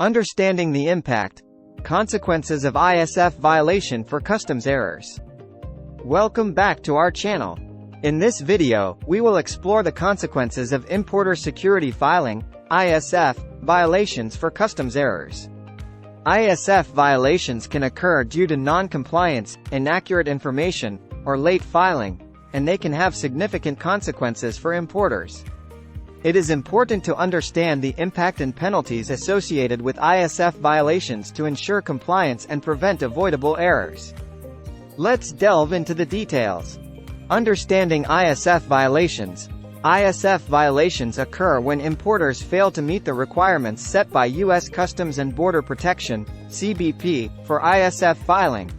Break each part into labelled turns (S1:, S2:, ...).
S1: Understanding the impact, consequences of ISF violation for customs errors. Welcome back to our channel. In this video, we will explore the consequences of importer security filing (ISF) violations for customs errors. ISF violations can occur due to non-compliance, inaccurate information, or late filing, and they can have significant consequences for importers. It is important to understand the impact and penalties associated with ISF violations to ensure compliance and prevent avoidable errors. Let's delve into the details. Understanding ISF violations. ISF violations occur when importers fail to meet the requirements set by U.S. Customs and Border Protection (CBP) for ISF filing.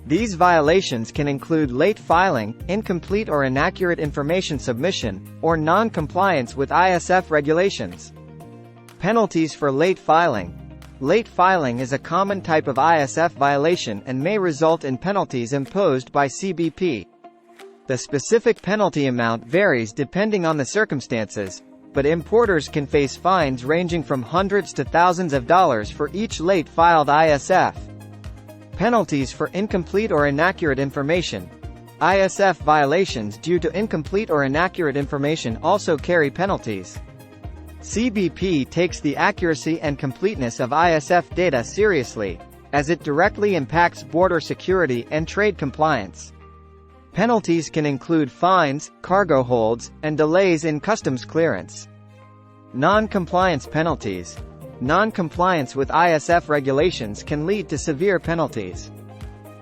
S1: These violations can include late filing, incomplete or inaccurate information submission, or non-compliance with ISF regulations. Penalties for late filing. Late filing is a common type of ISF violation and may result in penalties imposed by CBP. The specific penalty amount varies depending on the circumstances, but importers can face fines ranging from hundreds to thousands of dollars for each late filed ISF. Penalties for incomplete or inaccurate information. ISF violations due to incomplete or inaccurate information also carry penalties. CBP takes the accuracy and completeness of ISF data seriously, as it directly impacts border security and trade compliance. Penalties can include fines, cargo holds, and delays in customs clearance. Non-compliance penalties. Non-compliance with ISF regulations can lead to severe penalties.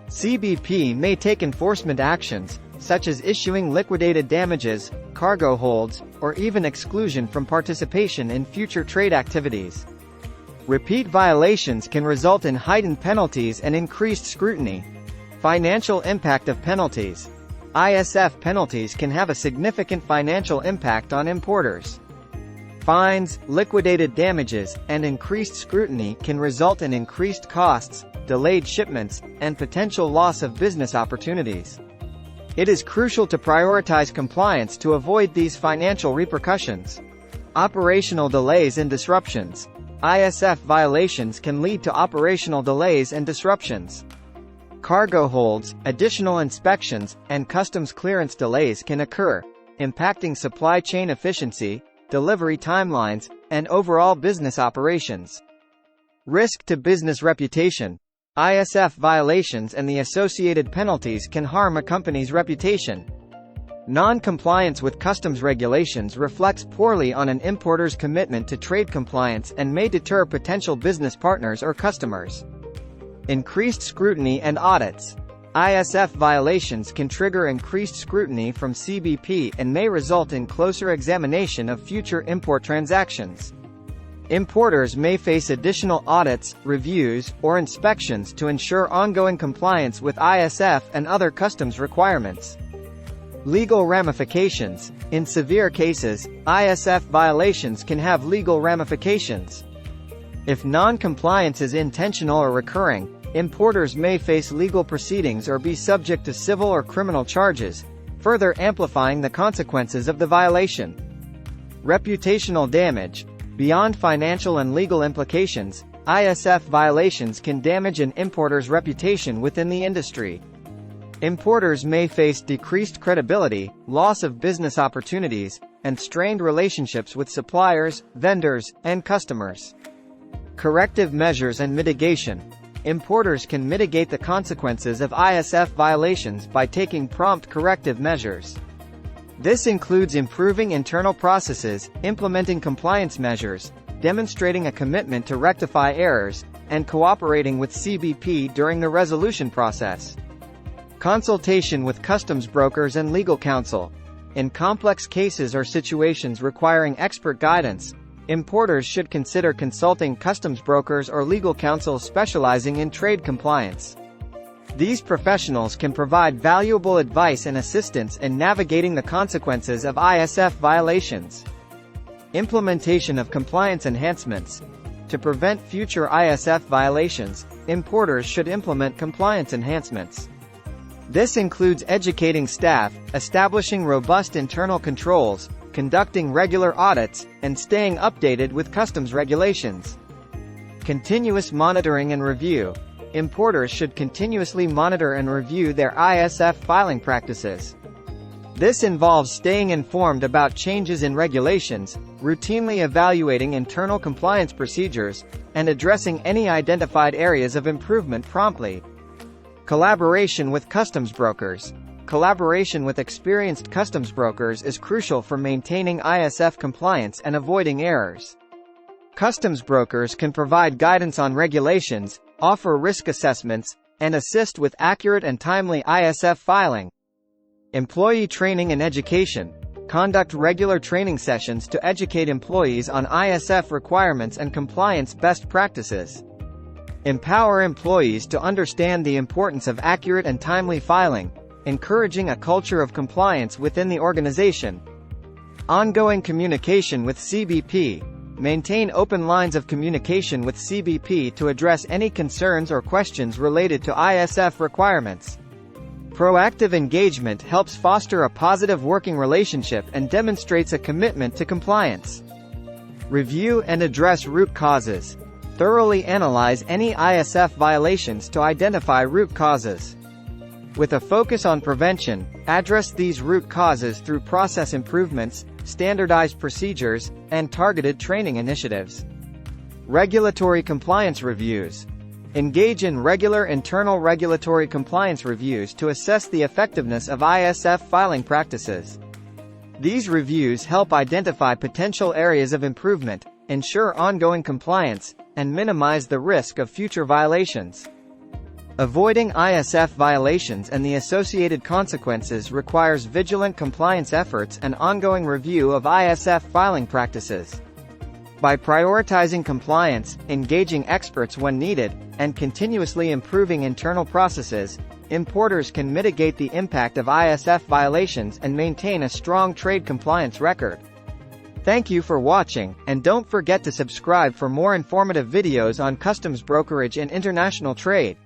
S1: CBP may take enforcement actions, such as issuing liquidated damages, cargo holds, or even exclusion from participation in future trade activities. Repeat violations can result in heightened penalties and increased scrutiny. Financial impact of penalties. ISF penalties can have a significant financial impact on importers. Fines, liquidated damages, and increased scrutiny can result in increased costs, delayed shipments, and potential loss of business opportunities. It is crucial to prioritize compliance to avoid these financial repercussions. Operational delays and disruptions. ISF violations can lead to operational delays and disruptions. Cargo holds, additional inspections, and customs clearance delays can occur, impacting supply chain efficiency, delivery timelines, and overall business operations. Risk to business reputation. ISF violations and the associated penalties can harm a company's reputation. Non-compliance with customs regulations reflects poorly on an importer's commitment to trade compliance and may deter potential business partners or customers. Increased scrutiny and audits. ISF violations can trigger increased scrutiny from CBP and may result in closer examination of future import transactions. Importers may face additional audits, reviews, or inspections to ensure ongoing compliance with ISF and other customs requirements. Legal ramifications. In severe cases, ISF violations can have legal ramifications. If non-compliance is intentional or recurring, importers may face legal proceedings or be subject to civil or criminal charges, further amplifying the consequences of the violation. Reputational damage. Beyond financial and legal implications, ISF violations can damage an importer's reputation within the industry. Importers may face decreased credibility, loss of business opportunities, and strained relationships with suppliers, vendors, and customers. Corrective measures and mitigation. Importers can mitigate the consequences of ISF violations by taking prompt corrective measures. This includes improving internal processes, implementing compliance measures, demonstrating a commitment to rectify errors, and cooperating with CBP during the resolution process. Consultation with customs brokers and legal counsel. In complex cases or situations requiring expert guidance, importers should consider consulting customs brokers or legal counsel specializing in trade compliance. These professionals can provide valuable advice and assistance in navigating the consequences of ISF violations. Implementation of compliance enhancements. To prevent future ISF violations, importers should implement compliance enhancements. This includes educating staff, establishing robust internal controls, conducting regular audits, and staying updated with customs regulations. Continuous monitoring and review. Importers should continuously monitor and review their ISF filing practices. This involves staying informed about changes in regulations, routinely evaluating internal compliance procedures, and addressing any identified areas of improvement promptly. Collaboration with customs brokers. Collaboration with experienced customs brokers is crucial for maintaining ISF compliance and avoiding errors. Customs brokers can provide guidance on regulations, offer risk assessments, and assist with accurate and timely ISF filing. Employee training and education. Conduct regular training sessions to educate employees on ISF requirements and compliance best practices. Empower employees to understand the importance of accurate and timely filing, encouraging a culture of compliance within the organization. Ongoing communication with CBP. Maintain open lines of communication with CBP to address any concerns or questions related to ISF requirements. Proactive engagement helps foster a positive working relationship and demonstrates a commitment to compliance. Review and address root causes. Thoroughly analyze any ISF violations to identify root causes. With a focus on prevention, address these root causes through process improvements, standardized procedures, and targeted training initiatives. Regulatory compliance reviews. Engage in regular internal regulatory compliance reviews to assess the effectiveness of ISF filing practices. These reviews help identify potential areas of improvement, ensure ongoing compliance, and minimize the risk of future violations. Avoiding ISF violations and the associated consequences requires vigilant compliance efforts and ongoing review of ISF filing practices. By prioritizing compliance, engaging experts when needed, and continuously improving internal processes, importers can mitigate the impact of ISF violations and maintain a strong trade compliance record. Thank you for watching, and don't forget to subscribe for more informative videos on customs brokerage and international trade.